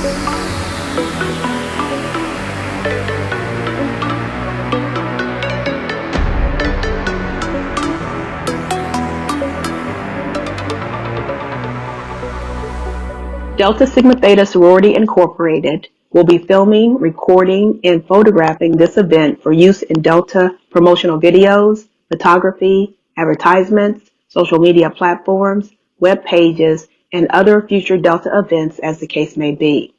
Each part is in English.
Delta Sigma Theta Sorority Incorporated will be filming, recording, and photographing this event for use in Delta promotional videos, photography, advertisements, social media platforms, web pages, and other future Delta events as the case may be.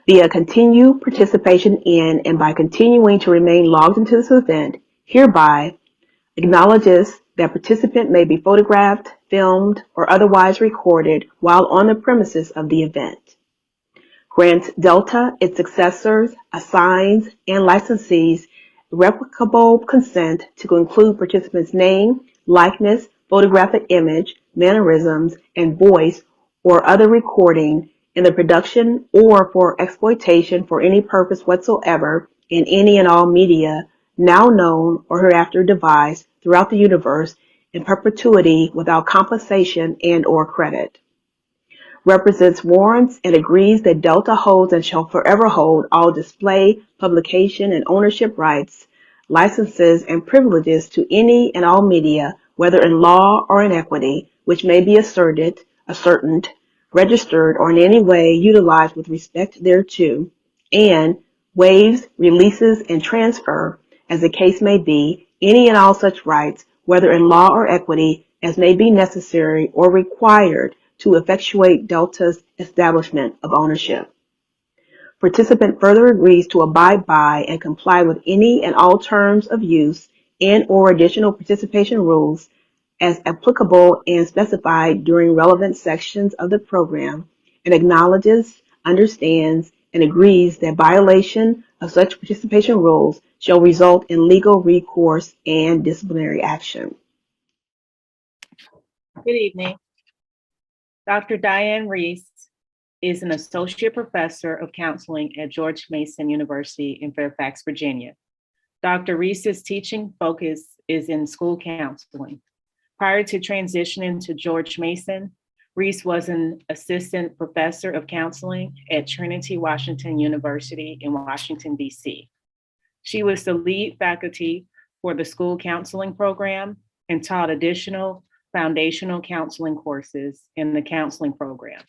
Via continued participation in and by continuing to remain logged into this event, hereby acknowledges that participant may be photographed, filmed, or otherwise recorded while on the premises of the event. Grants Delta, its successors, assigns, and licensees irrevocable consent to include participants' name, likeness, photographic image, mannerisms, and voice or other recording in the production or for exploitation for any purpose whatsoever in any and all media now known or hereafter devised throughout the universe in perpetuity without compensation and or credit. Represents, warrants, and agrees that Delta holds and shall forever hold all display, publication, and ownership rights, licenses, and privileges to any and all media, whether in law or in equity, which may be ascertained, registered, or in any way utilized with respect thereto, and waives, releases, and transfer, as the case may be, any and all such rights, whether in law or equity, as may be necessary or required to effectuate Delta's establishment of ownership. Participant further agrees to abide by and comply with any and all terms of use and or additional participation rules as applicable and specified during relevant sections of the program and acknowledges, understands, and agrees that violation of such participation rules shall result in legal recourse and disciplinary action. Good evening. Dr. Diane Reese is an associate professor of counseling at George Mason University in Fairfax, Virginia. Dr. Reese's teaching focus is in school counseling. Prior to transitioning to George Mason, Reese was an assistant professor of counseling at Trinity Washington University in Washington, D.C. She was the lead faculty for the school counseling program and taught additional foundational counseling courses in the counseling program.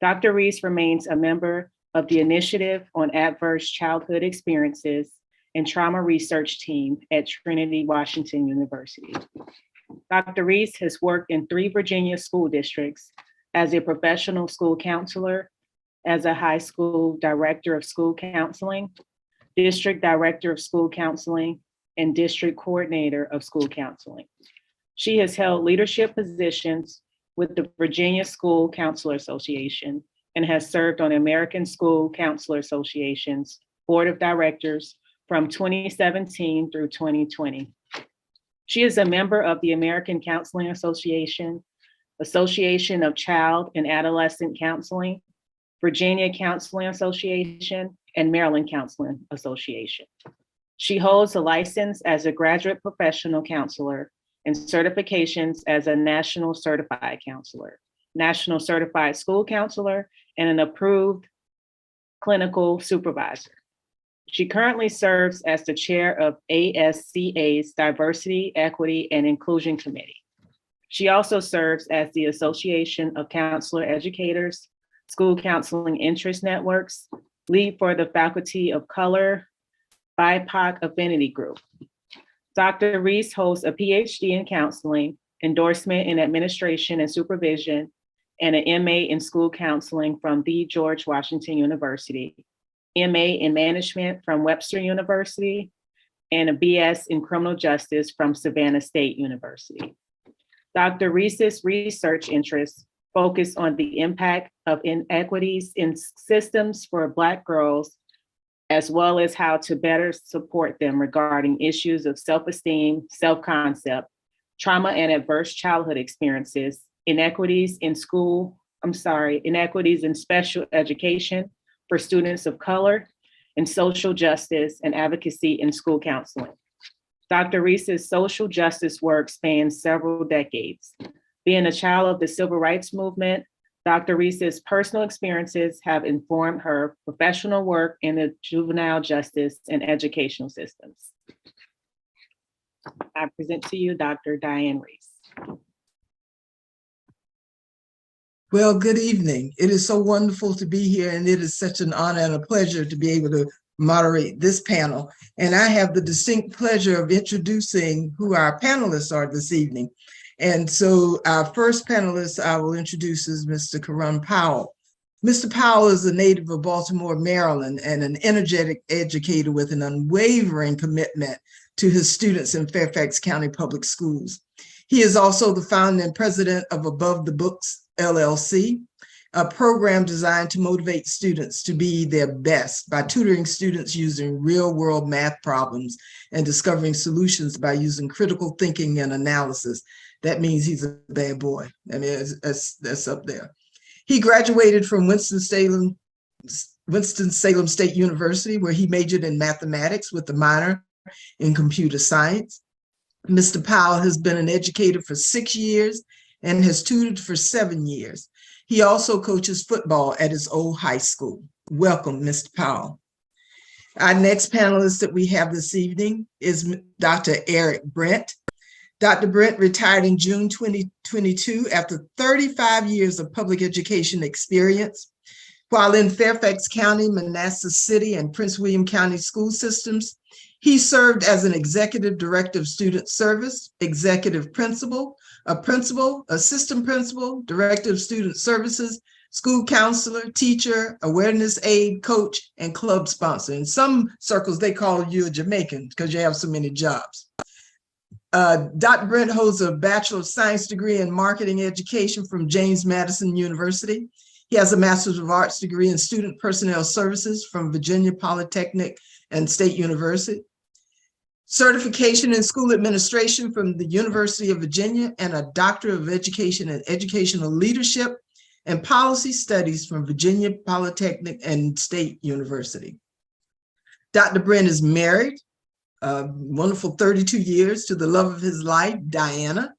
Dr. Reese remains a member of the Initiative on Adverse Childhood Experiences and Trauma Research Team at Trinity Washington University. Dr. Reese has worked in 3 Virginia school districts as a professional school counselor, as a high school director of school counseling, district director of school counseling, and district coordinator of school counseling. She has held leadership positions with the Virginia School Counselor Association and has served on the American School Counselor Association's Board of Directors from 2017 through 2020. She is a member of the American Counseling Association, Association of Child and Adolescent Counseling, Virginia Counseling Association, and Maryland Counseling Association. She holds a license as a graduate professional counselor and certifications as a National Certified Counselor, National Certified School Counselor, and an approved clinical supervisor. She currently serves as the chair of ASCA's Diversity, Equity, and Inclusion Committee. She also serves as the Association of Counselor Educators, School Counseling Interest Networks, lead for the Faculty of Color BIPOC Affinity Group. Dr. Reese holds a PhD in counseling, endorsement in administration and supervision, and an MA in school counseling from the George Washington University, MA in management from Webster University, and a BS in criminal justice from Savannah State University. Dr. Reese's research interests focus on the impact of inequities in systems for Black girls, as well as how to better support them regarding issues of self-esteem, self-concept, trauma and adverse childhood experiences, inequities in special education for students of color, and social justice and advocacy in school counseling. Dr. Reese's social justice work spans several decades. Being a child of the civil rights movement, Dr. Reese's personal experiences have informed her professional work in the juvenile justice and educational systems. I present to you Dr. Diane Reese. Well, good evening. It is so wonderful to be here, and it is such an honor and a pleasure to be able to moderate this panel. And I have the distinct pleasure of introducing who our panelists are this evening. And so our first panelist I will introduce is Mr. Karan Powell. Mr. Powell is a native of Baltimore, Maryland, and an energetic educator with an unwavering commitment to his students in Fairfax County Public Schools. He is also the founder and president of Above the Books LLC, a program designed to motivate students to be their best by tutoring students using real-world math problems and discovering solutions by using critical thinking and analysis. That means he's a bad boy. I mean, that's up there. He graduated from Winston-Salem State University, where he majored in mathematics with a minor in computer science. Mr. Powell has been an educator for 6 years and has tutored for 7 years. He also coaches football at his old high school. Welcome, Mr. Powell. Our next panelist that we have this evening is Dr. Eric Brent. Dr. Brent retired in June 2022 after 35 years of public education experience. While in Fairfax County, Manassas City, and Prince William County school systems, he served as an executive director of student service, executive principal, assistant principal, director of student services, school counselor, teacher, awareness aide, coach, and club sponsor. In some circles, they call you a Jamaican because you have so many jobs. Dr. Brent holds a Bachelor of Science degree in marketing education from James Madison University. He has a Master's of Arts degree in student personnel services from Virginia Polytechnic and State University. Certification in school administration from the University of Virginia, and a Doctorate of Education in Educational Leadership and Policy Studies from Virginia Polytechnic and State University. Dr. Brent is married, a wonderful 32 years, to the love of his life, Diana.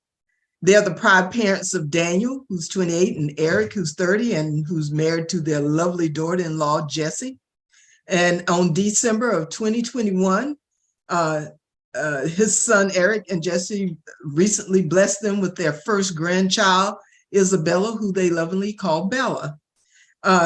They are the proud parents of Daniel, who's 28, and Eric, who's 30, and who's married to their lovely daughter-in-law, Jessie. And on December of 2021, his son, Eric, and Jessie recently blessed them with their first grandchild, Isabella, who they lovingly call Bella.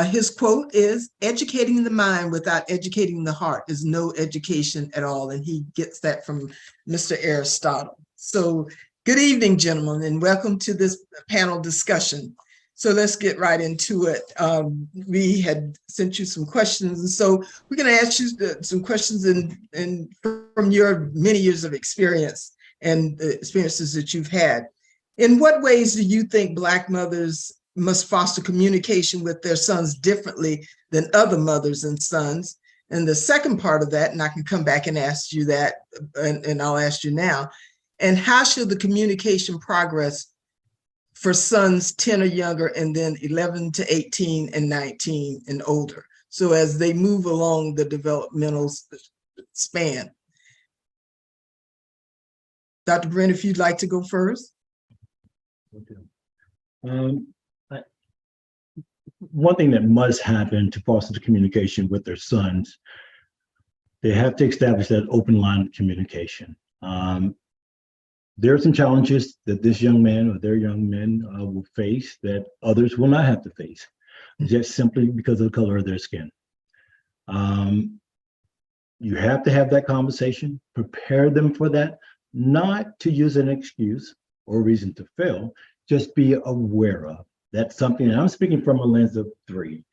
His quote is, "Educating the mind without educating the heart is no education at all." And he gets that from Mr. Aristotle. So good evening, gentlemen, and welcome to this panel discussion. So let's get right into it. We had sent you some questions, and so we're going to ask you some questions from your many years of experience and the experiences that you've had. In what ways do you think Black mothers must foster communication with their sons differently than other mothers and sons? And the second part of that, and I can come back and ask you that, and I'll ask you now, and how should the communication progress for sons 10 or younger, and then 11 to 18 and 19 and older, so as they move along the developmental span? Dr. Brent, if you'd like to go first. Okay. One thing that must happen to foster the communication with their sons, they have to establish that open line of communication. There are some challenges that this young man or their young men will face that others will not have to face, just simply because of the color of their skin. You have to have that conversation, prepare them for that, not to use an excuse or reason to fail, just be aware of. That's something that I'm speaking from a lens of 3.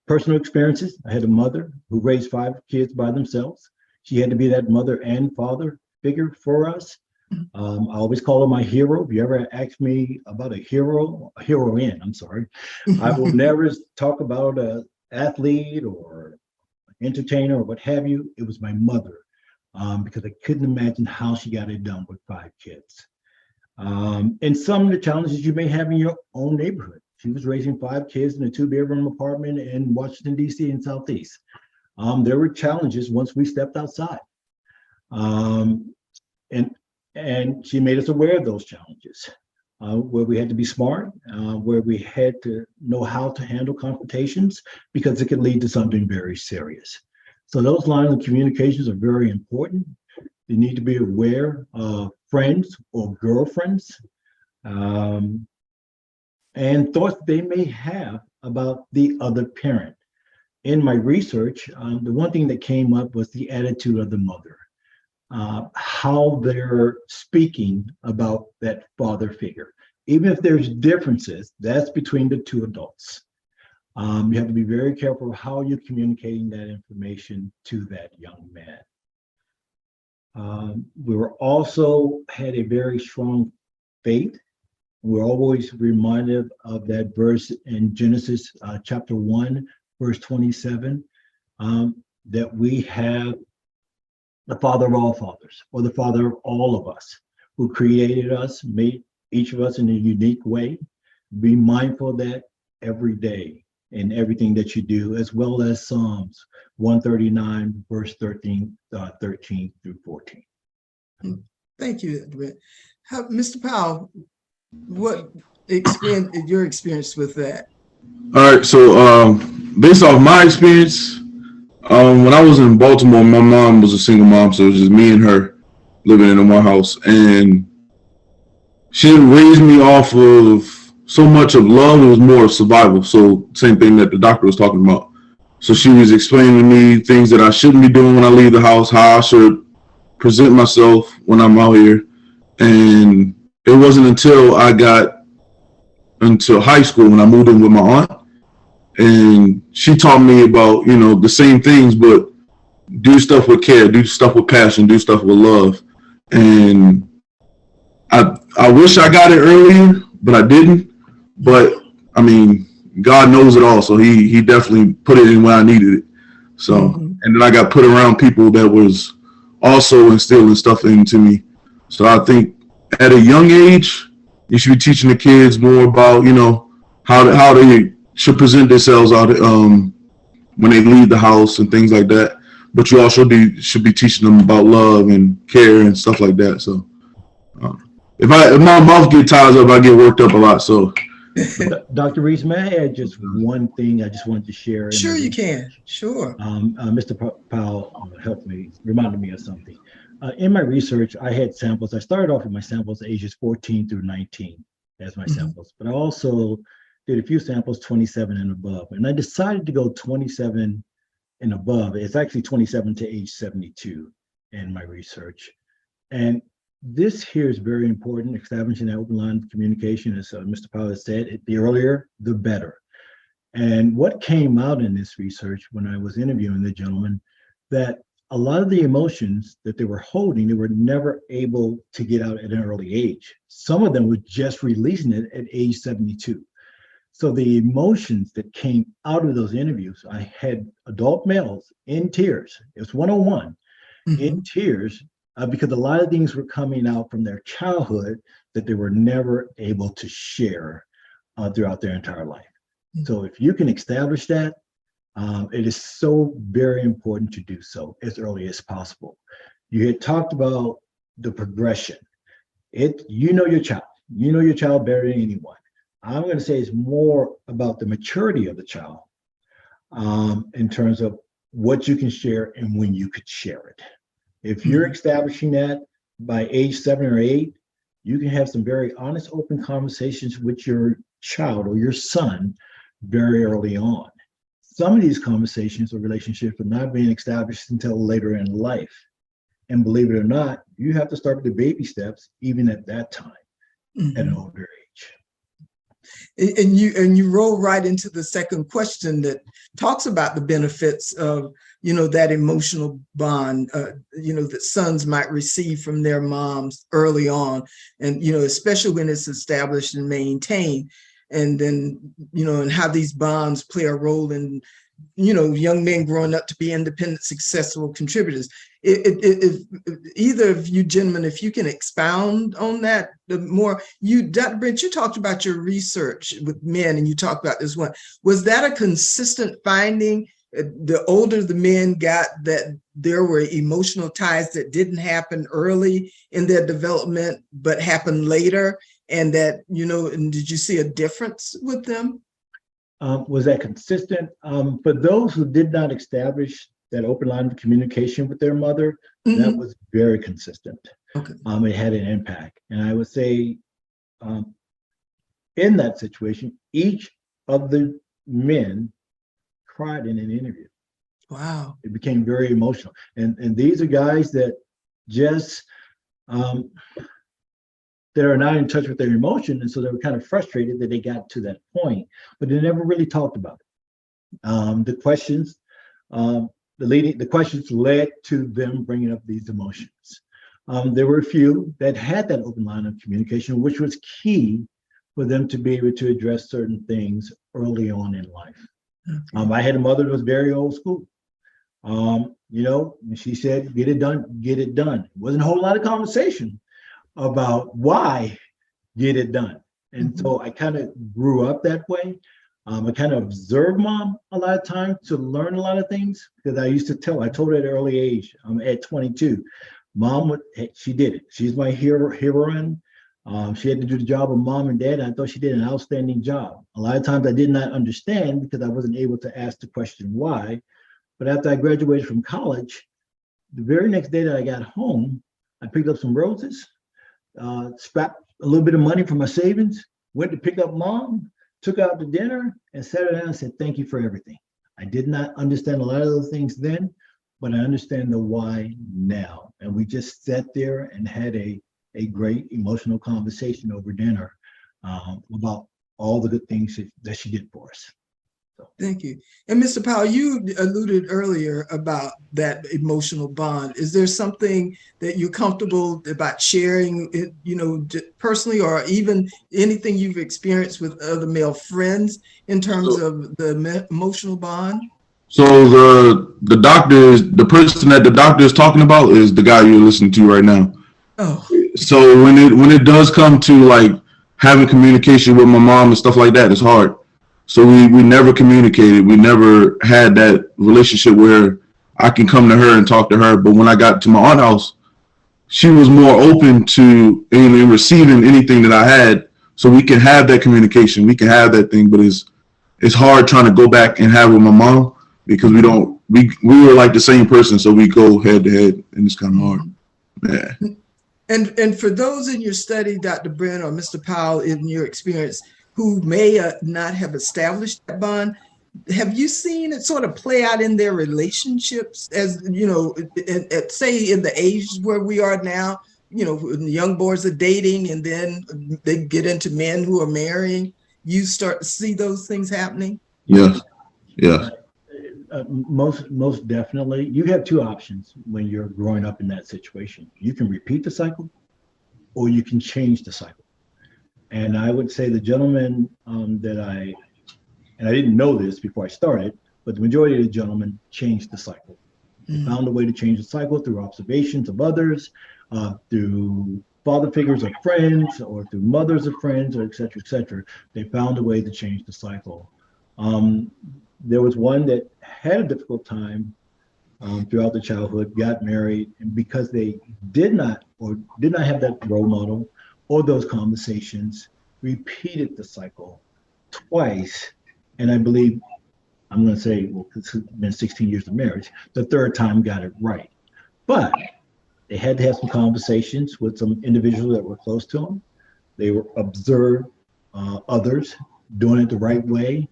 Personal experiences. I had a mother who raised 5 kids by themselves. She had to be that mother and father figure for us. I always call her my hero. If you ever ask me about a heroine, I'm sorry, I will never talk about an athlete or entertainer or what have you. It was my mother, because I couldn't imagine how she got it done with 5 kids. And some of the challenges you may have in your own neighborhood. She was raising 5 kids in a 2-bedroom apartment in Washington, D.C. and Southeast. There were challenges once we stepped outside. And she made us aware of those challenges. where we had to be smart, where we had to know how to handle confrontations because it could lead to something very serious. So those lines of communications are very important. You need to be aware of friends or girlfriends and thoughts they may have about the other parent. In my research, the one thing that came up was the attitude of the mother, how they're speaking about that father figure. Even if there's differences, that's between the two adults. You have to be very careful how you're communicating that information to that young man. We were also had a very strong faith. We're always reminded of that verse in Genesis chapter 1, verse 27, that we have the Father of all fathers, or the Father of all of us, who created us, made each of us in a unique way. Be mindful of that every day in everything that you do, as well as Psalms 139, verse 13 through 14. Thank you, Edwin. Mr. Powell, what your experience with that? All right, so based off my experience, when I was in Baltimore, my mom was a single mom, so it was just me and her living in one house, and she didn't raise me off of so much of love. It was more of survival. So same thing that the doctor was talking about. So she was explaining to me things that I shouldn't be doing when I leave the house, how I should present myself when I'm out here. And it wasn't until I got into high school when I moved in with my aunt, and she taught me about, you know, the same things, but do stuff with care, do stuff with passion, do stuff with love. And I wish I got it earlier, but I didn't. But I mean, God knows it all, so he definitely put it in where I needed it. So, and then I got put around people that was also instilling stuff into me. So I think at a young age, you should be teaching the kids more about, you know, how they should present themselves out when they leave the house and things like that. But you also should be teaching them about love and care and stuff like that. So if my mouth gets tied up, I get worked up a lot. So Dr. Reese, may I add just one thing I just wanted to share? Sure, you can. Sure. Mr. Powell reminded me of something. In my research, I had samples. I started off with my samples ages 14 through 19 as my samples, but I also did a few samples 27 and above. And I decided to go 27 and above. It's actually 27 to age 72 in my research. And this here is very important, establishing that open line of communication, as Mr. Powell said, the earlier, the better. And what came out in this research when I was interviewing the gentleman, that a lot of the emotions that they were holding, they were never able to get out at an early age. Some of them were just releasing it at age 72. So the emotions that came out of those interviews, I had adult males in tears. It was 101 in tears because a lot of things were coming out from their childhood that they were never able to share throughout their entire life. So if you can establish that, it is so very important to do so as early as possible. You had talked about the progression. You know your child better than anyone. I'm going to say it's more about the maturity of the child in terms of what you can share and when you could share it. If you're establishing that by age 7 or 8, you can have some very honest, open conversations with your child or your son very early on. Some of these conversations or relationships are not being established until later in life. And believe it or not, you have to start with the baby steps even at that time, at an older age. And you roll right into the second question that talks about the benefits of, you know, that emotional bond, you know, that sons might receive from their moms early on. And, you know, especially when it's established and maintained. And then, you know, and how these bonds play a role in, you know, young men growing up to be independent, successful contributors. If either of you gentlemen, if you can expound on that, the more Dr. Brent, you talked about your research with men and you talked about this one. Was that a consistent finding? The older the men got, that there were emotional ties that didn't happen early in their development, but happened later. and that, you know, and did you see a difference with them? Was that consistent? For those who did not establish that open line of communication with their mother, that Mhm. was very consistent. Okay. It had an impact. And I would say in that situation, each of the men cried in an interview. Wow. It became very emotional. And these are guys that just that are not in touch with their emotion. And so they were kind of frustrated that they got to that point, but they never really talked about it. The questions led to them bringing up these emotions. There were a few that had that open line of communication, which was key for them to be able to address certain things early on in life. Okay. I had a mother that was very old school. You know, she said, get it done, get it done. It wasn't a whole lot of conversation about why get it done. And so I kind of grew up that way. I kind of observed mom a lot of times to learn a lot of things, because I I told her at an early age, at 22, mom she did it. She's my heroine. She had to do the job of mom and dad. And I thought she did an outstanding job. A lot of times I did not understand because I wasn't able to ask the question why. But after I graduated from college, the very next day that I got home, I picked up some roses, scrapped a little bit of money from my savings, went to pick up mom, took her out to dinner, and sat her down and said, thank you for everything. I did not understand a lot of those things then, but I understand the why now. And we just sat there and had a great emotional conversation over dinner about all the good things that she did for us. Thank you. And Mr. Powell, you alluded earlier about that emotional bond. Is there something that you're comfortable about sharing, you know, personally, or even anything you've experienced with other male friends in terms of the emotional bond? So the person that the doctor is talking about is the guy you're listening to right now. Oh. So when it does come to like having communication with my mom and stuff like that, it's hard. So we never communicated. We never had that relationship where I can come to her and talk to her. But when I got to my aunt house, she was more open to in receiving anything that I had. So we can have that communication. We can have that thing. But it's hard trying to go back and have with my mom because we were like the same person. So we go head to head, and it's kind of hard. Yeah. And for those in your study, Dr. Brent or Mr. Powell, in your experience, who may not have established that bond, have you seen it sort of play out in their relationships as, you know, say in the age where we are now, you know, when the young boys are dating and then they get into men who are marrying, you start to see those things happening? Yes. Yes. Most definitely. You have two options when you're growing up in that situation. You can repeat the cycle or you can change the cycle. And I would say the gentleman and I didn't know this before I started, but the majority of the gentlemen changed the cycle. They found a way to change the cycle through observations of others, through father figures of friends, or through mothers of friends, or et cetera, et cetera. They found a way to change the cycle. There was one that had a difficult time throughout the childhood, got married, and because they did not have that role model or those conversations, repeated the cycle twice. And I believe, I'm going to say, well, it's been 16 years of marriage, the third time got it right. But they had to have some conversations with some individuals that were close to them. They were observed others doing it the right way.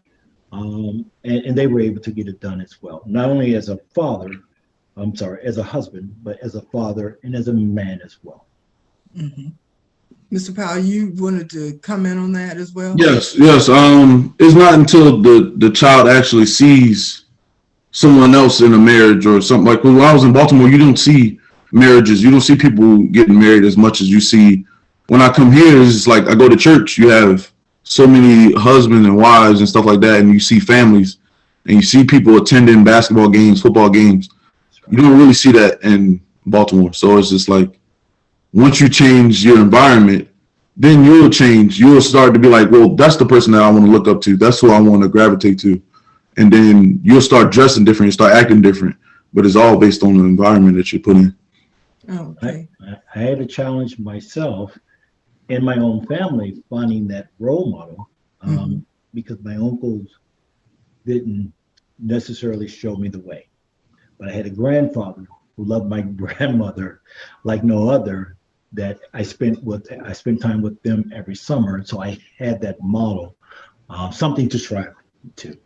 And they were able to get it done as well. Not only as a father, as a husband, but as a father and as a man as well. Mm-hmm. Mr. Powell, you wanted to comment on that as well? Yes. It's not until the child actually sees someone else in a marriage or something. Like when I was in Baltimore, you don't see marriages. You don't see people getting married as much as you see. When I come here, it's like I go to church. You have so many husbands and wives and stuff like that, and you see families, and you see people attending basketball games, football games. You don't really see that in Baltimore. So it's just like, once you change your environment, then you'll change. You'll start to be like, well, that's the person that I want to look up to. That's who I want to gravitate to. And then you'll start dressing different, you start acting different, but it's all based on the environment that you're put in. Oh, okay. I had to challenge myself in my own family, finding that role model, because my uncles didn't necessarily show me the way. But I had a grandfather who loved my grandmother like no other, that I spent time with them every summer. And so I had that model, something to strive to.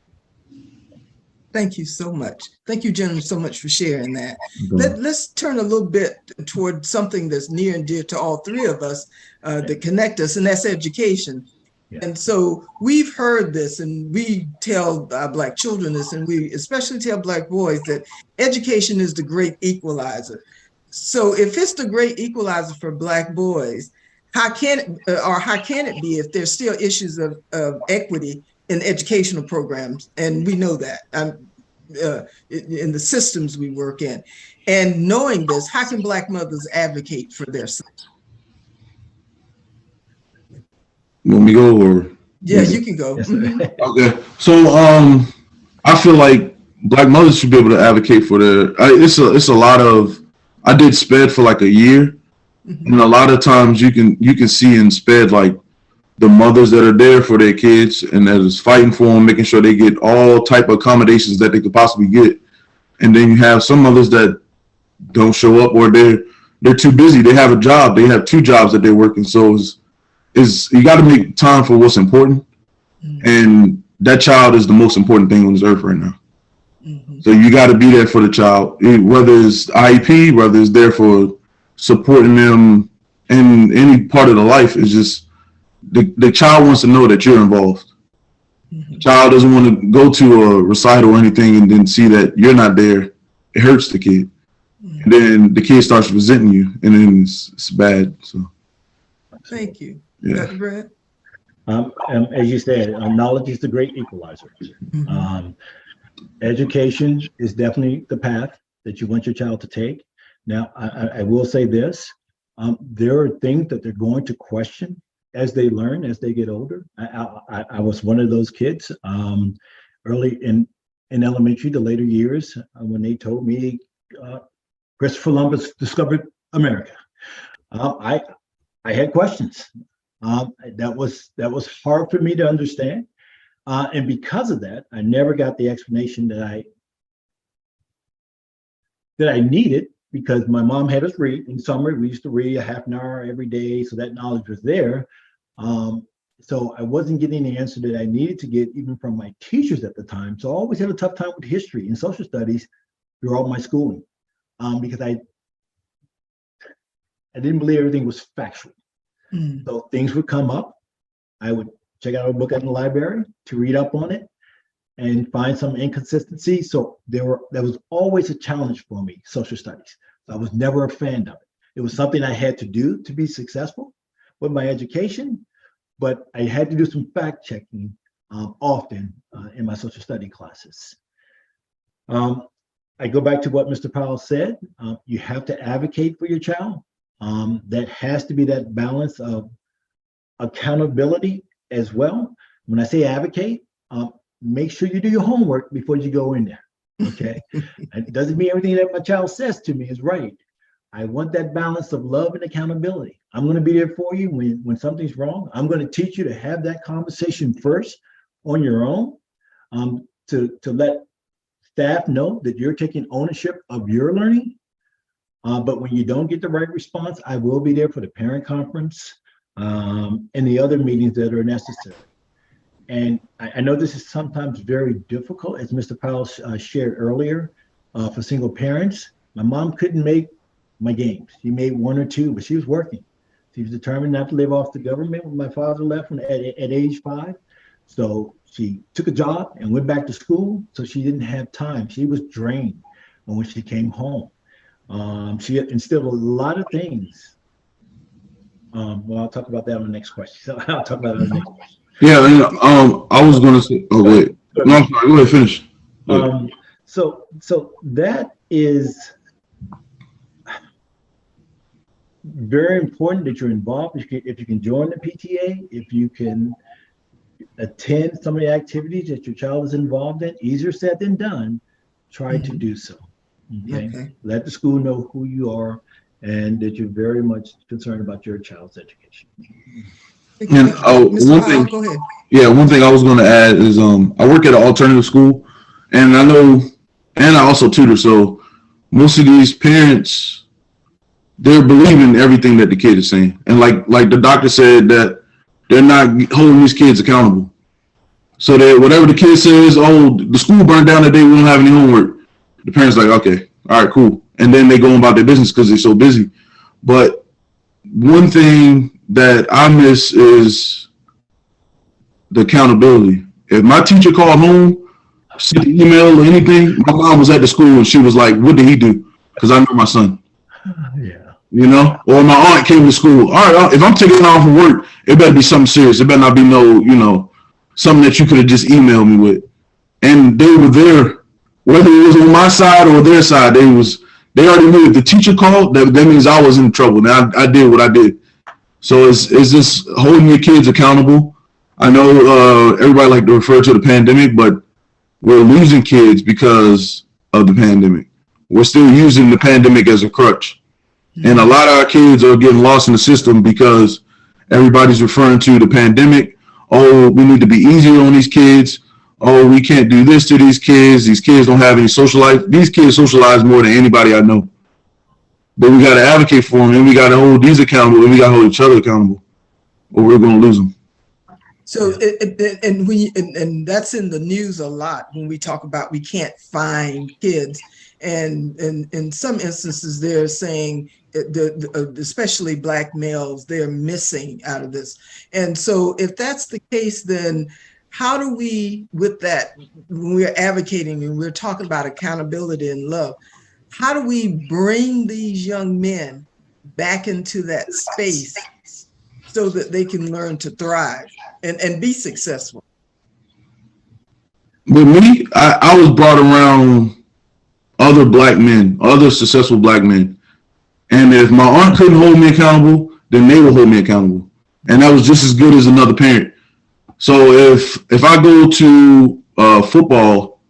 Thank you so much. Thank you, gentlemen, so much for sharing that. Let's turn a little bit toward something that's near and dear to all three of us that connect us, and that's education. Yeah. And so we've heard this, and we tell our Black children this, and we especially tell Black boys that education is the great equalizer. So if it's the great equalizer for Black boys, how can it be if there's still issues of equity in educational programs? And we know that in the systems we work in. And knowing this, how can Black mothers advocate for their sons? You want me to go or? Yeah, you can go. Yes, Okay. So I feel like Black mothers should be able to advocate for their. It's a lot of. I did SPED for like a year, and a lot of times you can see in SPED like the mothers that are there for their kids and that is fighting for them, making sure they get all type of accommodations that they could possibly get, and then you have some mothers that don't show up or they're too busy. They have a job. They have 2 jobs that they're working. So is you got to make time for what's important, and that child is the most important thing on this earth right now. So you got to be there for the child, whether it's IEP, whether it's there for supporting them in any part of the life. Is just the child wants to know that you're involved. The child doesn't want to go to a recital or anything and then see that you're not there. It hurts the kid, and then the kid starts resenting you, and then it's bad. So Thank you. yeah. Dr. Brad? As you said, knowledge is the great equalizer. Education is definitely the path that you want your child to take. Now, I will say this, there are things that they're going to question as they learn, as they get older. I was one of those kids early in elementary, the later years, when they told me Christopher Columbus discovered America. I had questions. That was hard for me to understand. And because of that, I never got the explanation that I needed, because my mom had us read. In summer, we used to read a half an hour every day, so that knowledge was there. So I wasn't getting the answer that I needed to get, even from my teachers at the time. So I always had a tough time with history and social studies throughout my schooling, because I didn't believe everything was factual. So things would come up. I would check out a book in the library to read up on it and find some inconsistency. So that was always a challenge for me, social studies. So I was never a fan of it. It was something I had to do to be successful with my education, but I had to do some fact checking often in my social study classes. I go back to what Mr. Powell said. You have to advocate for your child. That has to be that balance of accountability as well. When I say advocate, make sure you do your homework before you go in there, okay? And it doesn't mean everything that my child says to me is right. I want that balance of love and accountability. I'm gonna be there for you when something's wrong. I'm gonna teach you to have that conversation first on your own, to let staff know that you're taking ownership of your learning. But when you don't get the right response, I will be there for the parent conference and the other meetings that are necessary. And I know this is sometimes very difficult, as Mr. Powell shared earlier, for single parents. My mom couldn't make my games. She made 1 or 2, but she was working. She was determined not to live off the government when my father left at age 5. So she took a job and went back to school, so she didn't have time. She was drained when she came home. She instilled a lot of things. Well, I'll talk about that on the next question. So I'll talk about it on the next question. Yeah, and I was gonna say. Oh wait, no, I'm sorry. Go ahead, finish. So that is very important that you're involved. If you can join the PTA, if you can attend some of the activities that your child is involved in, easier said than done. Try to do so. Okay? Let the school know who you are and that you're very much concerned about your child's education. And Mr. one Powell, thing, go ahead. yeah, one thing I was going to add is I work at an alternative school, and I know, and I also tutor. So most of these parents, they're believing everything that the kid is saying, and like the doctor said, that they're not holding these kids accountable. So that whatever the kid says, oh, the school burned down today, we don't have any homework. The parents like, okay, all right, cool, and then they go about their business because they're so busy. But one thing that I miss is the accountability. If my teacher called home, sent an email or anything, my mom was at the school and she was like, what did he do? Because I know my son. Yeah. You know, or my aunt came to school. All right, if I'm taking off from work, it better be something serious. It better not be something that you could have just emailed me with. And they were there, whether it was on my side or their side. They already knew if the teacher called, that means I was in trouble. Now I did what I did. So it's just holding your kids accountable. I know everybody like to refer to the pandemic, but we're losing kids because of the pandemic. We're still using the pandemic as a crutch. And a lot of our kids are getting lost in the system because everybody's referring to the pandemic. Oh, we need to be easier on these kids. Oh, we can't do this to these kids. These kids don't have any social life. These kids socialize more than anybody I know. But we got to advocate for them, and we got to hold these accountable, and we got to hold each other accountable, or we're going to lose them. So, and that's in the news a lot when we talk about we can't find kids. And in some instances, they're saying, especially Black males, they're missing out of this. And so if that's the case, then how do we, with that, when we're advocating and we're talking about accountability and love, how do we bring these young men back into that space so that they can learn to thrive and be successful? With me, I was brought around other Black men, other successful Black men. And if my aunt couldn't hold me accountable, then they would hold me accountable. And that was just as good as another parent. So if I go to football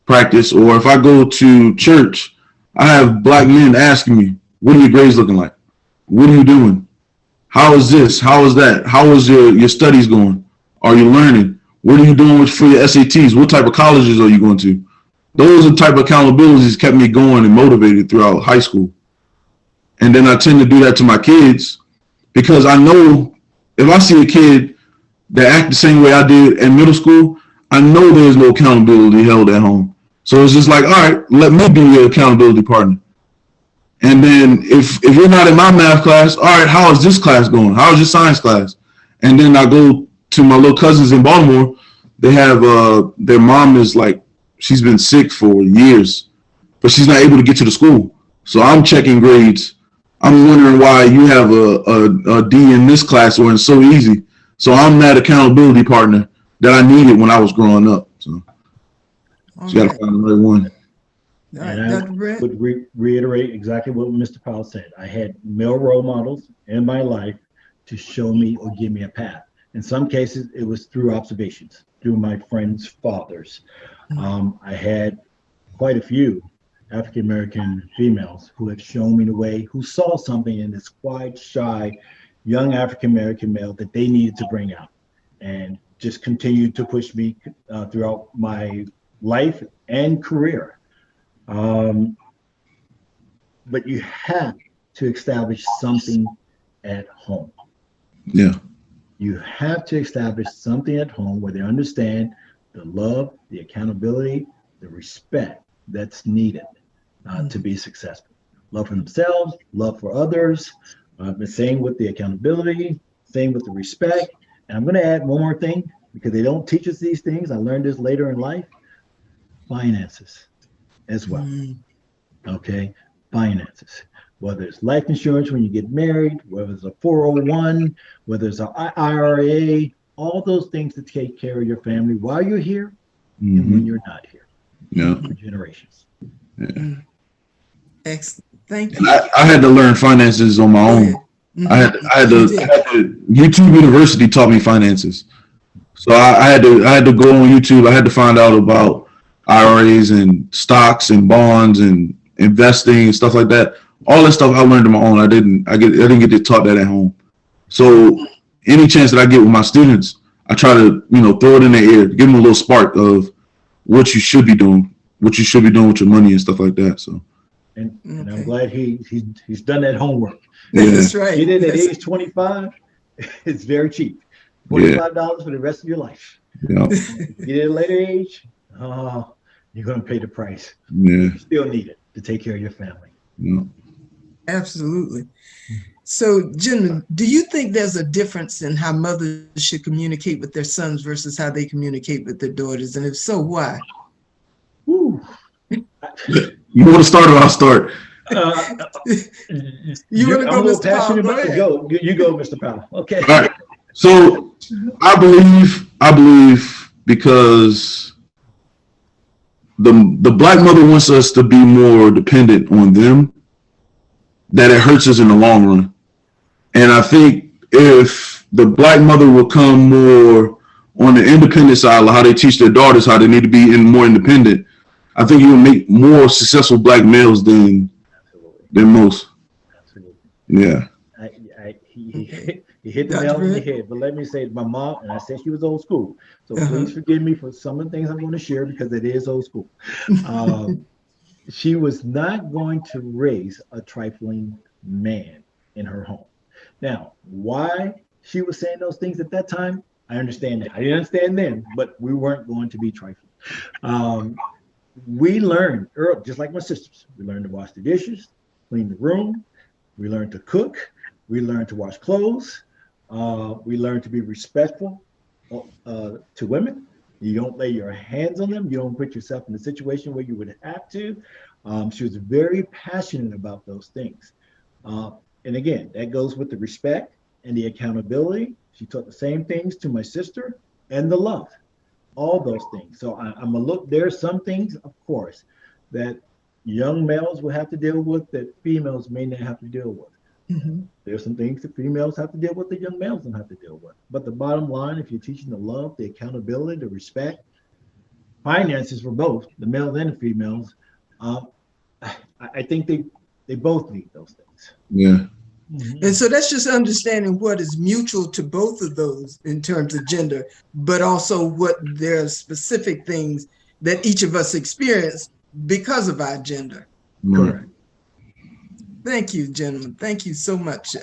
practice, or if I go to church, I have Black men asking me, what are your grades looking like? What are you doing? How is this? How is that? How is your studies going? Are you learning? What are you doing for your SATs? What type of colleges are you going to? Those are the type of accountabilities kept me going and motivated throughout high school. And then I tend to do that to my kids because I know if I see a kid that act the same way I did in middle school, I know there's no accountability held at home. So it's just like, all right, let me be your accountability partner. And then if you're not in my math class, all right, how is this class going? How is your science class? And then I go to my little cousins in Baltimore. They have their mom is like, she's been sick for years, but she's not able to get to the school. So I'm checking grades. I'm wondering why you have a D in this class when it's so easy. So I'm that accountability partner that I needed when I was growing up. So you got to find the right one. And I would reiterate exactly what Mr. Powell said. I had male role models in my life to show me or give me a path. In some cases, it was through observations, through my friends' fathers. I had quite a few African-American females who had shown me the way, who saw something in this quiet, shy, young African-American male that they needed to bring out, and just continued to push me throughout my life and career. But you have to establish something at home. Yeah. You have to establish something at home where they understand the love, the accountability, the respect that's needed to be successful. Love for themselves, love for others, the same with the accountability, same with the respect. And I'm going to add one more thing because they don't teach us these things. I learned this later in life. Finances as well. Okay, finances. Whether it's life insurance when you get married, whether it's a 401, whether it's an IRA, all those things to take care of your family while you're here and when you're not here. Yeah. For generations. Yeah. Excellent. Thank you. I had to learn finances on my own. I had to YouTube University taught me finances. So I had to go on YouTube. I had to find out about IRAs and stocks and bonds and investing and stuff like that all that stuff I learned on my own. I didn't get taught that at home. So any chance that I get with my students, I try to, throw it in their ear, give them a little spark of what you should be doing with your money and stuff like that. So. And Okay. I'm glad he's done that homework. Yeah. That's right. Get in at That's- age 25, it's very cheap. $25 for the rest of your life. Yeah. Get in at a later age, you're going to pay the price. Yeah. You still need it to take care of your family. Yeah. Absolutely. So, gentlemen, do you think there's a difference in how mothers should communicate with their sons versus how they communicate with their daughters? And if so, why? Woo. You want to start or I'll start? You want to I'm a go, little Mr. Powell? passionate Go about to ahead. go. You go, Mr. Powell. Okay. All right. So I believe because the black mother wants us to be more dependent on them, that it hurts us in the long run. And I think if the black mother will come more on the independent side, like how they teach their daughters how they need to be more independent, I think you will make more successful black males than most. Absolutely. Yeah. He hit the nail on the head. But let me say, my mom, and I said she was old school. So please forgive me for some of the things I'm going to share because it is old school. She was not going to raise a trifling man in her home. Now, why she was saying those things at that time, I understand that. I didn't understand then, but we weren't going to be trifling. We learned early, just like my sisters, we learned to wash the dishes, clean the room. We learned to cook. We learned to wash clothes. We learned to be respectful to women. You don't lay your hands on them. You don't put yourself in a situation where you would have to. She was very passionate about those things. And again, that goes with the respect and the accountability. She taught the same things to my sister and the love, all those things. So I'm gonna look, there are some things, of course, that young males will have to deal with that females may not have to deal with. There's some things that females have to deal with that young males don't have to deal with. But the bottom line, if you're teaching the love, the accountability, the respect, finances for both the males and the females, I think they both need those things. Yeah. And so that's just understanding what is mutual to both of those in terms of gender, but also what there are specific things that each of us experience because of our gender. Correct. Thank you, gentlemen. Thank you so much.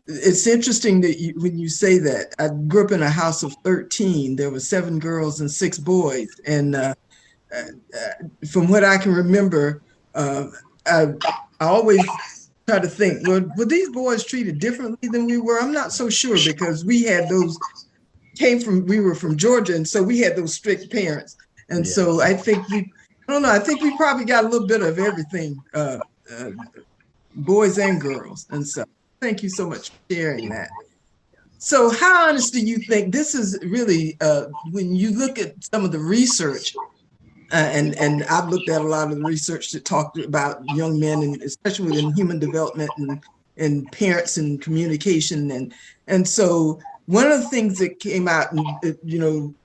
It's interesting that when you say that. I grew up in a house of 13. There were 7 girls and 6 boys. And from what I can remember, I always try to think, well, were these boys treated differently than we were? I'm not so sure because we had those, we were from Georgia, and so we had those strict parents. And so I think I think we probably got a little bit of everything, boys and girls. And so thank you so much for sharing that. So how honest do you think this is really, when you look at some of the research, and I've looked at a lot of the research that talked about young men, and especially within human development and parents and communication. And so one of the things that came out, and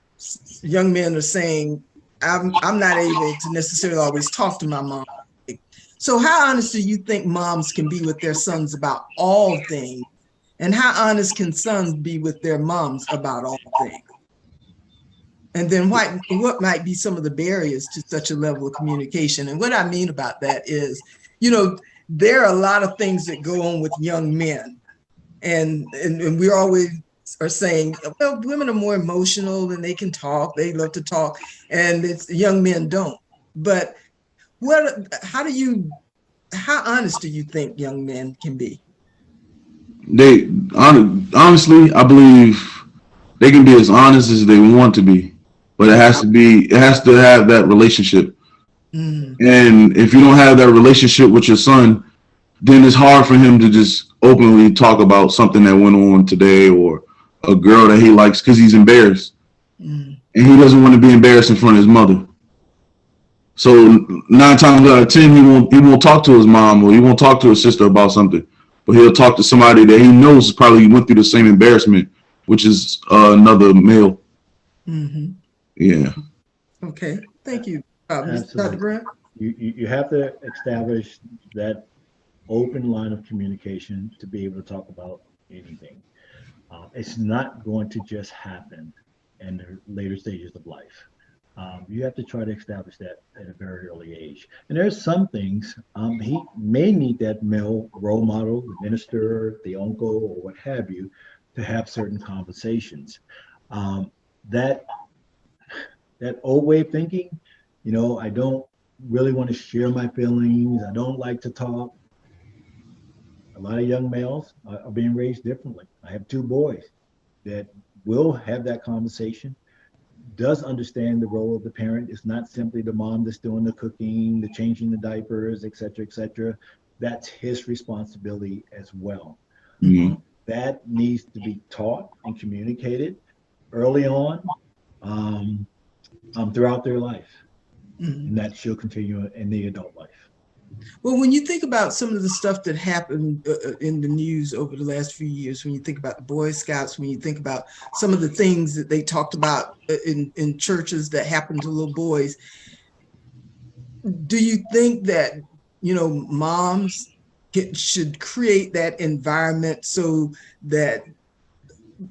young men are saying, I'm not able to necessarily always talk to my mom. So how honest do you think moms can be with their sons about all things? And how honest can sons be with their moms about all things? And then what might be some of the barriers to such a level of communication? And what I mean about that is, there are a lot of things that go on with young men. And we always are saying, well, women are more emotional and they can talk, they love to talk, and young men don't. But how honest do you think young men can be? Honestly, I believe they can be as honest as they want to be, but it has to have that relationship. And if you don't have that relationship with your son, then it's hard for him to just openly talk about something that went on today or a girl that he likes because he's embarrassed. And he doesn't want to be embarrassed in front of his mother. So 9 times out of 10, he won't talk to his mom or he won't talk to his sister about something, but he'll talk to somebody that he knows probably went through the same embarrassment, which is another male. Yeah. Okay. Thank you. Dr. Absolutely. Grant? you have to establish that open line of communication to be able to talk about anything. It's not going to just happen in the later stages of life. You have to try to establish that at a very early age. And there's some things he may need that male role model, the minister, the uncle, or what have you, to have certain conversations. That old way of thinking, I don't really want to share my feelings. I don't like to talk. A lot of young males are being raised differently. I have 2 boys that will have that conversation, does understand the role of the parent. It's not simply the mom that's doing the cooking, the changing the diapers, et cetera, et cetera. That's his responsibility as well. That needs to be taught and communicated early on throughout their life. And that should continue in the adult life. Well, when you think about some of the stuff that happened in the news over the last few years, when you think about the Boy Scouts, when you think about some of the things that they talked about in churches that happened to little boys, do you think that, moms should create that environment so that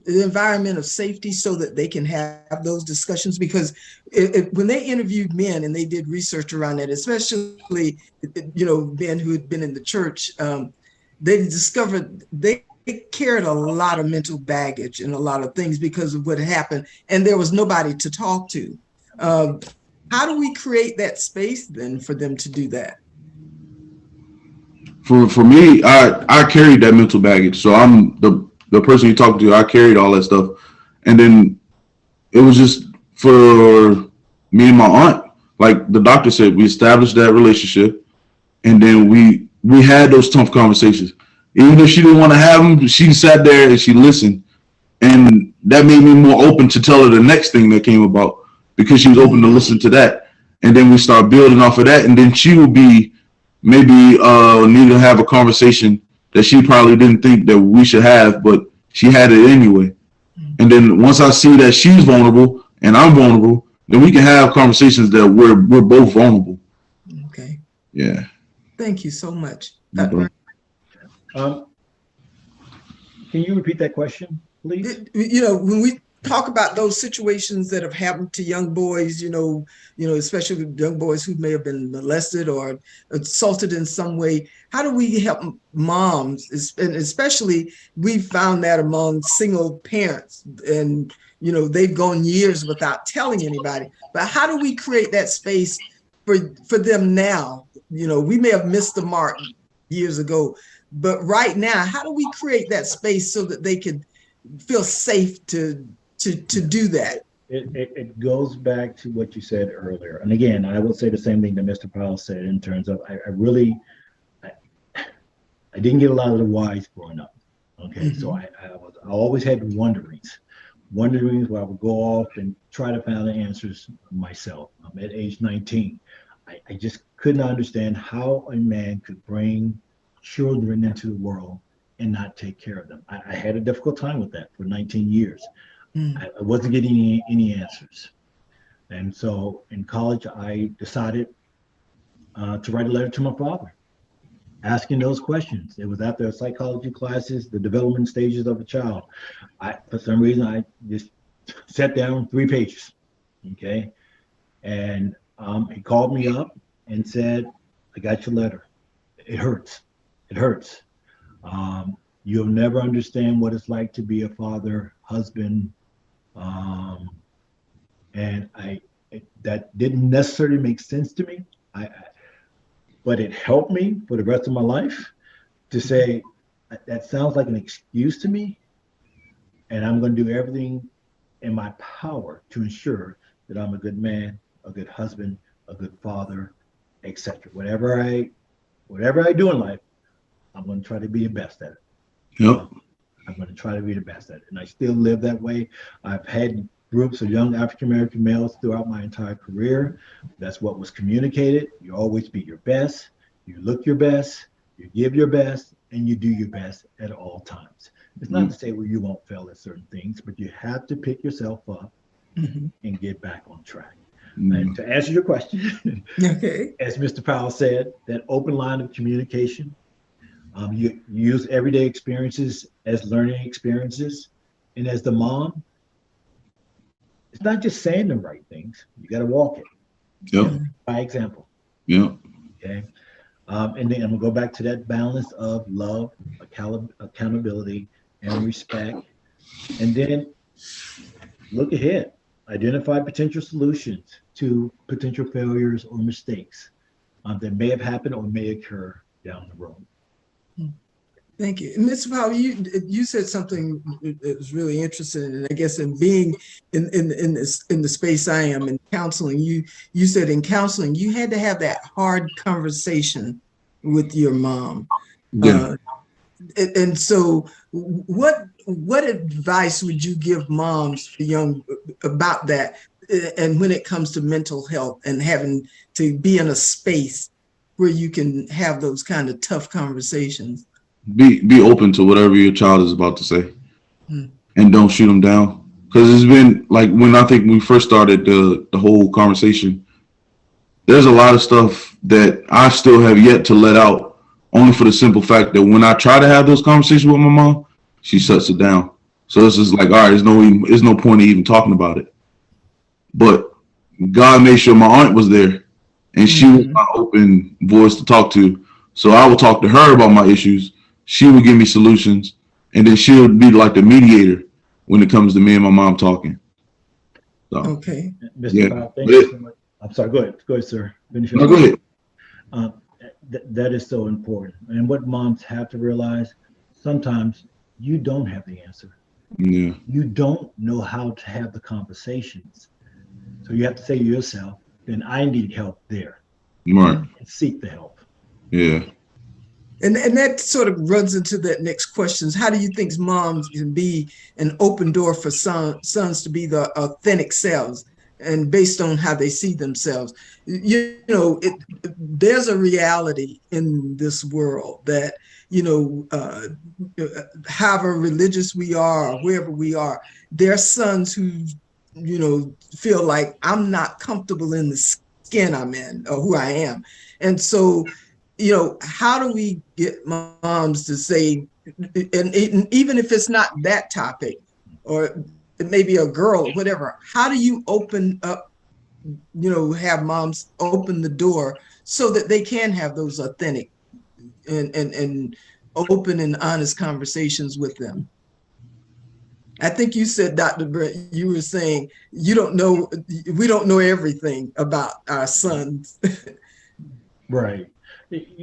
the environment of safety so that they can have those discussions? Because when they interviewed men and they did research around that, especially, men who had been in the church, they discovered they carried a lot of mental baggage and a lot of things because of what happened, and there was nobody to talk to. How do we create that space then for them to do that? For me, I carried that mental baggage. So I'm the person you talk to. I carried all that stuff, and then it was just for me and my aunt. Like the doctor said, we established that relationship, and then we had those tough conversations. Even if she didn't want to have them, she sat there and she listened, and that made me more open to tell her the next thing that came about because she was open to listen to that. And then we start building off of that, and then she would be maybe need to have a conversation that she probably didn't think that we should have, but she had it anyway. And then once I see that she's vulnerable and I'm vulnerable, then we can have conversations that we're both vulnerable. Okay. Yeah. Thank you so much. No Can you repeat that question, please? When we talk about those situations that have happened to young boys, especially young boys who may have been molested or assaulted in some way, how do we help moms? And especially we found that among single parents, and they've gone years without telling anybody. But how do we create that space for them now? We may have missed the mark years ago, but right now, how do we create that space so that they can feel safe to do that? It goes back to what you said earlier. And again, I will say the same thing that Mr. Powell said in terms of I didn't get a lot of the whys growing up. Okay. So I always had wonderings where I would go off and try to find the answers myself. I'm at age 19. I just could not understand how a man could bring children into the world and not take care of them. I had a difficult time with that for 19 years. I wasn't getting any answers. And so in college, I decided to write a letter to my father, asking those questions. It was after psychology classes, the development stages of a child. For some reason, I just sat down 3 pages, okay? And he called me up and said, I got your letter. It hurts. It hurts. You'll never understand what it's like to be a father, husband. And that didn't necessarily make sense to me. But it helped me for the rest of my life to say, that sounds like an excuse to me. And I'm going to do everything in my power to ensure that I'm a good man, a good husband, a good father, etc. Whatever I do in life, I'm going to try to be the best at it. Yep. I'm going to try to be the best at it. And I still live that way. I've had groups of young African-American males throughout my entire career. That's what was communicated. You always be your best. You look your best. You give your best. And you do your best at all times. It's not to say, well, you won't fail at certain things, but you have to pick yourself up and get back on track. And to answer your question, Okay. as Mr. Powell said, that open line of communication, you use everyday experiences as learning experiences. And as the mom, it's not just saying the right things. You got to walk it Yep. by example. Yep. Okay. And then I'm gonna go back to that balance of love, accountability, and respect. And then look ahead, identify potential solutions to potential failures or mistakes that may have happened or may occur down the road. Thank you. And Mr. Powell, you said something that was really interesting, and I guess in being in the space I am in counseling, you said in counseling you had to have that hard conversation with your mom. Yeah. And so what advice would you give moms young about that, and when it comes to mental health and having to be in a space where you can have those kind of tough conversations? Be open to whatever your child is about to say, Hmm. and don't shoot them down. Because it's been like when I think we first started the whole conversation, there's a lot of stuff that I still have yet to let out, only for the simple fact that when I try to have those conversations with my mom, she shuts it down. So it's just like, all right, there's no point in even talking about it. But God made sure my aunt was there, and she was my open voice to talk to. So I would talk to her about my issues. She would give me solutions, and then she would be like the mediator when it comes to me and my mom talking. So, Okay. Mr. Yeah. Powell, thank you so much. I'm sorry, go ahead, sir. Finish no, up. go ahead. That is so important. And what moms have to realize, sometimes you don't have the answer. Yeah. You don't know how to have the conversations. So you have to say to yourself, then I need help there. Right. And seek the help. Yeah. And that sort of runs into that next question. How do you think moms can be an open door for sons to be the authentic selves and based on how they see themselves? You know, there's a reality in this world that, you know, however religious we are or wherever we are, there are sons who, you know, feel like I'm not comfortable in the skin I'm in or who I am. And so, you know, how do we get moms to say, and even if it's not that topic, or it may be a girl or whatever, how do you open up, you know, have moms open the door so that they can have those authentic and open and honest conversations with them? I think you said, Dr. Brent, you were saying we don't know everything about our sons. Right.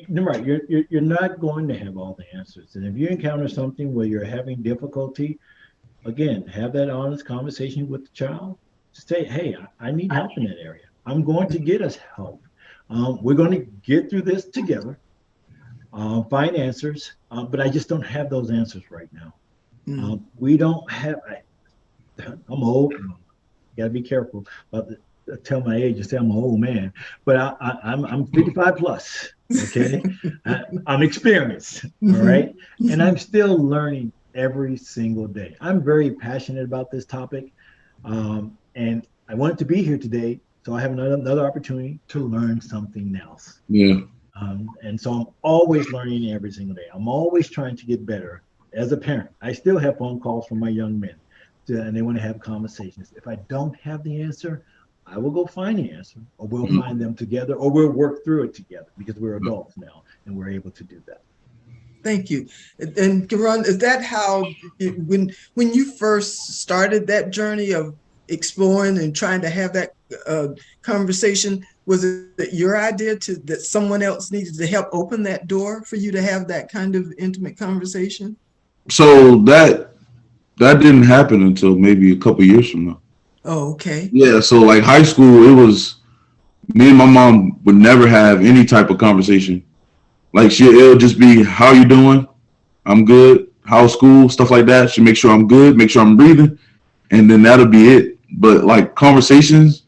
Right. You're not going to have all the answers. And if you encounter something where you're having difficulty, again, have that honest conversation with the child. Say, hey, I need help in that area. I'm going to get us help. We're going to get through this together, find answers, but I just don't have those answers right now. We don't have, I'm old, got to be careful about tell my age and say I'm an old man, but I'm 55 plus, okay? I'm experienced, all right? And I'm still learning every single day. I'm very passionate about this topic, and I wanted to be here today, so I have another opportunity to learn something else. Yeah. And so I'm always learning every single day. I'm always trying to get better as a parent. I still have phone calls from my young men, and they want to have conversations. If I don't have the answer, I will go find the answer, or we'll find them together, or we'll work through it together, because we're adults now and we're able to do that. Thank you. And Karan, is that how, when you first started that journey of exploring and trying to have that conversation, was it your idea that someone else needed to help open that door for you to have that kind of intimate conversation? So that didn't happen until maybe a couple years from now. Oh, okay. Yeah, so like high school, it was me and my mom would never have any type of conversation. Like it'll just be, how you doing? I'm good. How's school? Stuff like that. She make sure I'm good, make sure I'm breathing, and then that'll be it. But like conversations,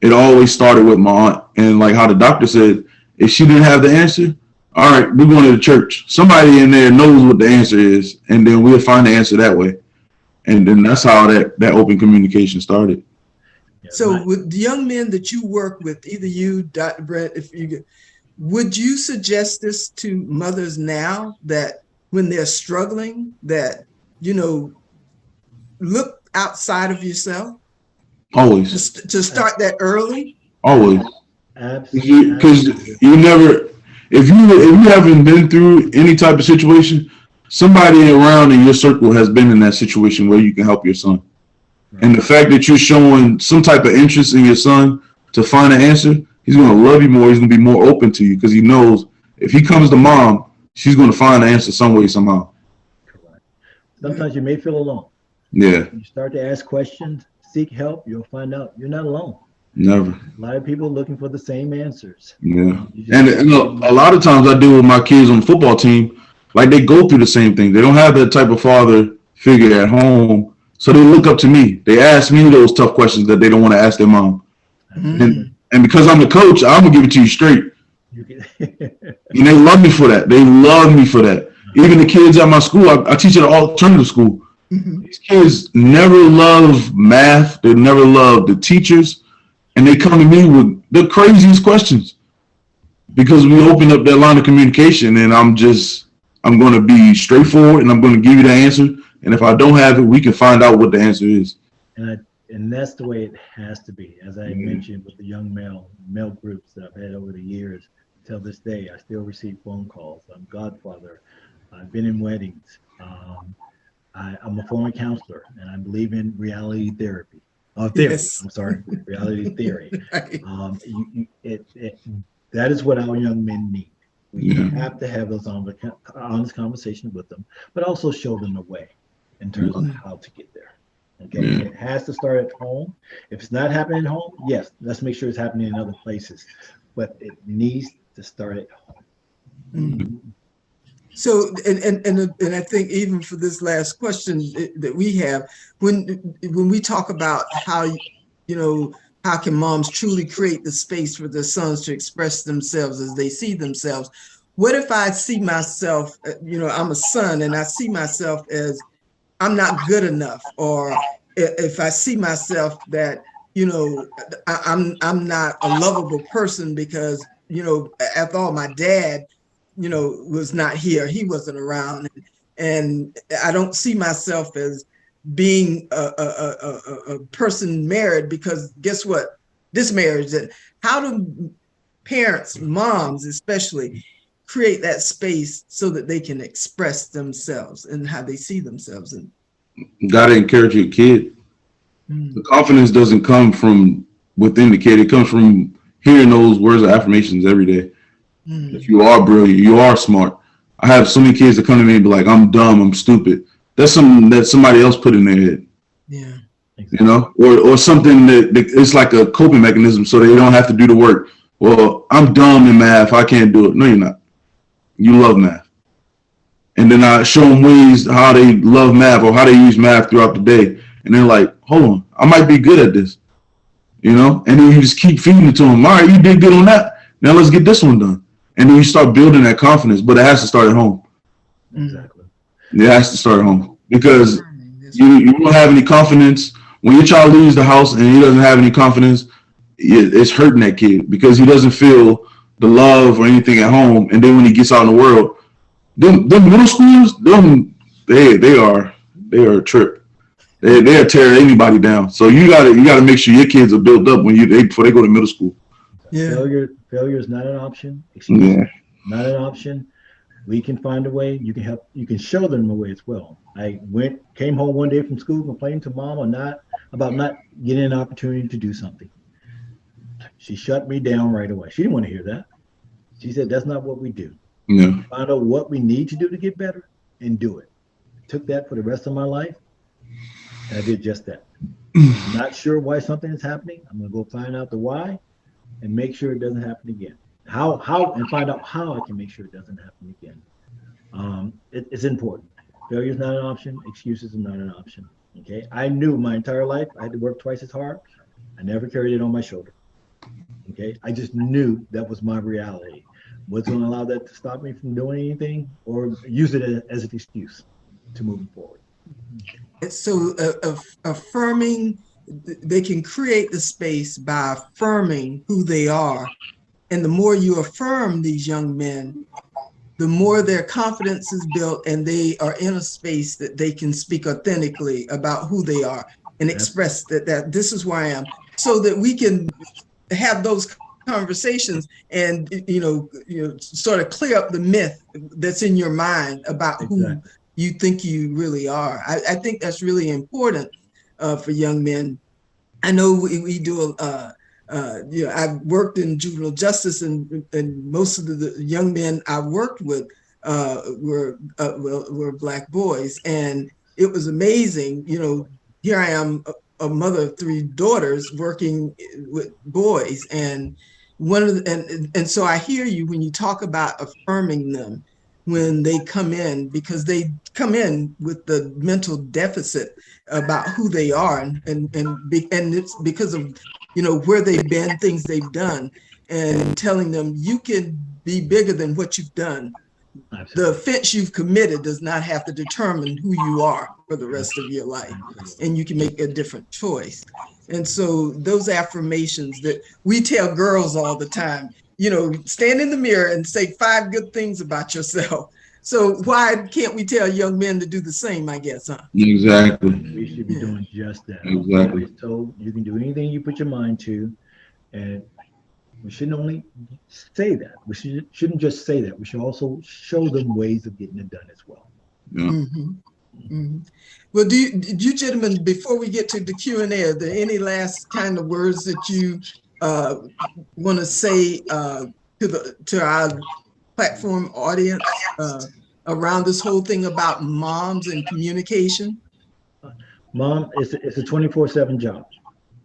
it always started with my aunt. And like how the doctor said, if she didn't have the answer, all right, we're going to the church. Somebody in there knows what the answer is, and then we'll find the answer that way. And then that's how that open communication started. Yeah, So with the young men that you work with, either you, Dr. Brett, would you suggest this to mothers now that when they're struggling, that, look outside of yourself Always, to start that early? always. Because absolutely. you never, if you haven't been through any type of situation, somebody around in your circle has been in that situation where you can help your son. And the fact that you're showing some type of interest in your son to find an answer, he's going to love you more. He's going to be more open to you because he knows if he comes to mom, she's going to find an answer some way, somehow. Correct. Sometimes you may feel alone. Yeah. You start to ask questions, seek help, you'll find out you're not alone. Never. A lot of people looking for the same answers. Yeah. And a lot of times I deal with my kids on the football team, like they go through the same thing. They don't have that type of father figure at home. So they look up to me. They ask me those tough questions that they don't want to ask their mom. And because I'm the coach, I'm going to give it to you straight. And they love me for that. They love me for that. Even the kids at my school, I teach at an alternative school. These kids never love math. They never love the teachers. And they come to me with the craziest questions because we opened up that line of communication, and I'm going to be straightforward and I'm going to give you the answer. And if I don't have it, we can find out what the answer is. And that's the way it has to be. As I mentioned with the young male groups that I've had over the years, till this day, I still receive phone calls. I'm godfather. I've been in weddings. I'm a former counselor, and I believe in reality therapy. Theory. Yes. I'm sorry, reality theory. Right. That is what our young men need. We have to have those honest conversations with them, but also show them the way in terms of how to get there. Okay, it has to start at home. If it's not happening at home, yes, let's make sure it's happening in other places, but it needs to start at home. So, and I think even for this last question that we have, when we talk about how, how can moms truly create the space for their sons to express themselves as they see themselves? What if I see myself, I'm a son and I see myself as I'm not good enough, or if I see myself that, I'm not a lovable person because, after all, my dad, was not here. He wasn't around. And I don't see myself as being a person married because guess what? This marriage, how do parents, moms especially, create that space so that they can express themselves and how they see themselves? And gotta encourage your kid. The confidence doesn't come from within the kid. It comes from hearing those words of affirmations every day. If you are brilliant, you are smart. I have so many kids that come to me and be like, I'm dumb, I'm stupid. That's something that somebody else put in their head. Yeah. Or something that it's like a coping mechanism so they don't have to do the work. Well, I'm dumb in math, I can't do it. No, you're not. You love math. And then I show them ways how they love math or how they use math throughout the day. And they're like, hold on, I might be good at this. And then you just keep feeding it to them. All right, you did good on that. Now let's get this one done. And then you start building that confidence, but it has to start at home. Exactly. It has to start at home because you don't have any confidence. When your child leaves the house and he doesn't have any confidence, it's hurting that kid because he doesn't feel the love or anything at home. And then when he gets out in the world, them middle schoolers, they are a trip. They'll tear anybody down. So you gotta make sure your kids are built up before they go to middle school. Yeah. Failure is not an option. Not an option. We can find a way. You can help. You can show them a way as well. I came home one day from school complaining to mom about not getting an opportunity to do something. She shut me down right away. She didn't want to hear that. She said, that's not what we do. Yeah. Find out what we need to do to get better and do it. Took that for the rest of my life. And I did just that. Not sure why something is happening. I'm going to go find out the why and make sure it doesn't happen again. And find out how I can make sure it doesn't happen again. It's important. Failure is not an option. Excuses are not an option. Okay. I knew my entire life I had to work twice as hard. I never carried it on my shoulder. Okay. I just knew that was my reality. Wasn't going to allow that to stop me from doing anything or use it as an excuse to move forward. So affirming they can create the space by affirming who they are. And the more you affirm these young men, the more their confidence is built and they are in a space that they can speak authentically about who they are and express that this is where I am, so that we can have those conversations and sort of clear up the myth that's in your mind about who you think you really are. I think that's really important for young men. I know we do I've worked in juvenile justice, and most of the young men I worked with were Black boys, and it was amazing. Here I am, a mother of 3 daughters, working with boys, and so I hear you when you talk about affirming them when they come in, because they come in with the mental deficit about who they are, and it's because of where they've been, things they've done, and telling them you can be bigger than what you've done. Absolutely. The offense you've committed does not have to determine who you are for the rest of your life, and you can make a different choice. And so those affirmations that we tell girls all the time, stand in the mirror and say 5 good things about yourself. So why can't we tell young men to do the same, I guess, huh? Exactly. We should be doing just that. Exactly. So you can do anything you put your mind to, and we shouldn't only say that. We shouldn't just say that. We should also show them ways of getting it done as well. Yeah. Mm-hmm. Mm-hmm. Well, do you gentlemen, before we get to the Q&A, are there any last kind of words that you want to say to our platform audience around this whole thing about moms and communication? Mom, it's a 24/7 job,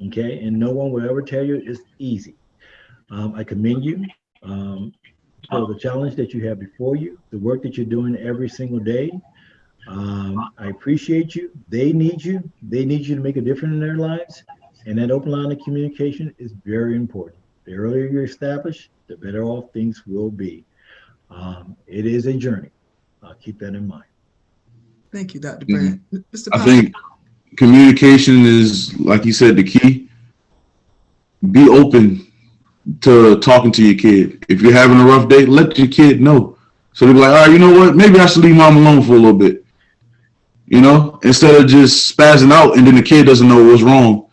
okay? And no one will ever tell you it's easy. I commend you for the challenge that you have before you, the work that you're doing every single day. I appreciate you. They need you. They need you to make a difference in their lives. And that open line of communication is very important. The earlier you're established, the better off things will be. It is a journey. Keep that in mind. Thank you, Dr. Brand. Mr. I Powell. think communication is, like you said, the key. Be open to talking to your kid. If you're having a rough day, let your kid know. So they'll be like, all right, you know what? Maybe I should leave mom alone for a little bit. Instead of just spazzing out and then the kid doesn't know what's wrong.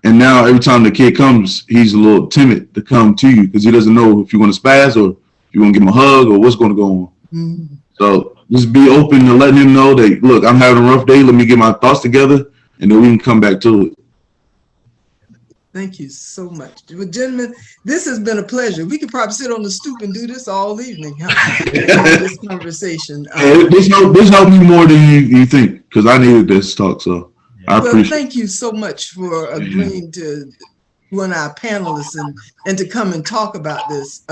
And now every time the kid comes, he's a little timid to come to you because he doesn't know if you're going to spaz or if you're going to give him a hug or what's going to go on. Mm-hmm. So just be open to letting him know that, look, I'm having a rough day. Let me get my thoughts together and then we can come back to it. Thank you so much. Well, gentlemen, this has been a pleasure. We could probably sit on the stoop and do this all evening, huh? This conversation. This helped me more than you think, because I needed this talk. So I appreciate it. Thank you so much for agreeing to one of our panelists and to come and talk about this.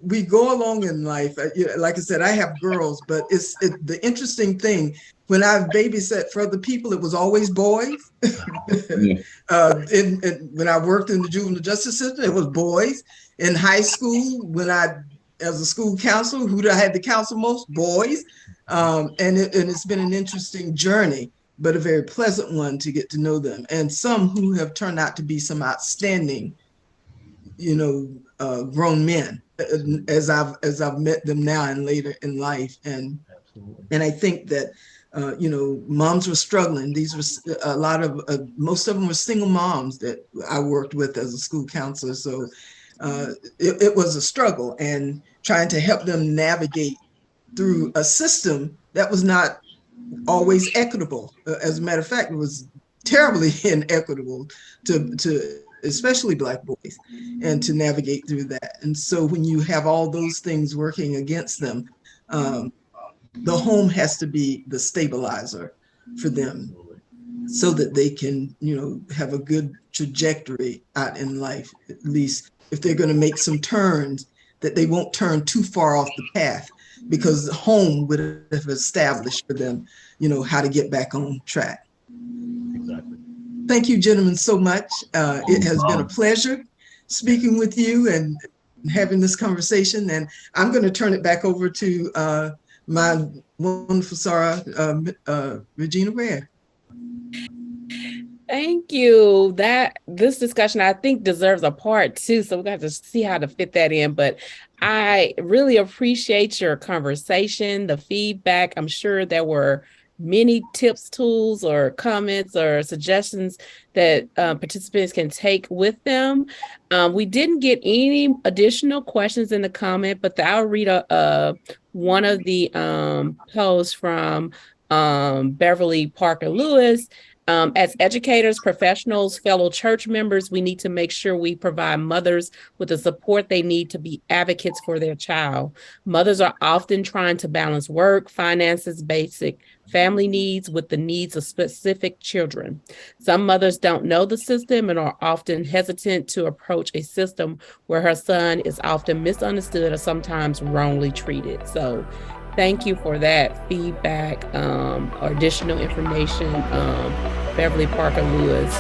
We go along in life. Like I said, I have girls, but the interesting thing. When I've babysat for other people, it was always boys. Yeah. When I worked in the juvenile justice system, it was boys. In high school, as a school counselor, who I had to counsel most? Boys. And it's been an interesting journey, but a very pleasant one to get to know them. And some who have turned out to be some outstanding, grown men as I've met them now and later in life. And I think that moms were struggling. These were most of them were single moms that I worked with as a school counselor. So it was a struggle, and trying to help them navigate through a system that was not always equitable. As a matter of fact, it was terribly inequitable to especially Black boys, and to navigate through that. And so when you have all those things working against them, the home has to be the stabilizer for them so that they can, have a good trajectory out in life. At least if they're going to make some turns, that they won't turn too far off the path, because the home would have established for them, how to get back on track. Exactly. Thank you, gentlemen, so much. It has been a pleasure speaking with you and having this conversation. And I'm going to turn it back over to my wonderful Sarah, Regina Ware. Thank you. This discussion I think deserves a part two, so we're going to see how to fit that in. But I really appreciate your conversation, the feedback. I'm sure there were many tips, tools, or comments or suggestions that participants can take with them. We didn't get any additional questions in the comment, but I'll read one of the posts from Beverly Parker Lewis. As educators, professionals, fellow church members, we need to make sure we provide mothers with the support they need to be advocates for their child. Mothers are often trying to balance work, finances, basic family needs with the needs of specific children. Some mothers don't know the system and are often hesitant to approach a system where her son is often misunderstood or sometimes wrongly treated. So thank you for that feedback or additional information, Beverly Parker Lewis.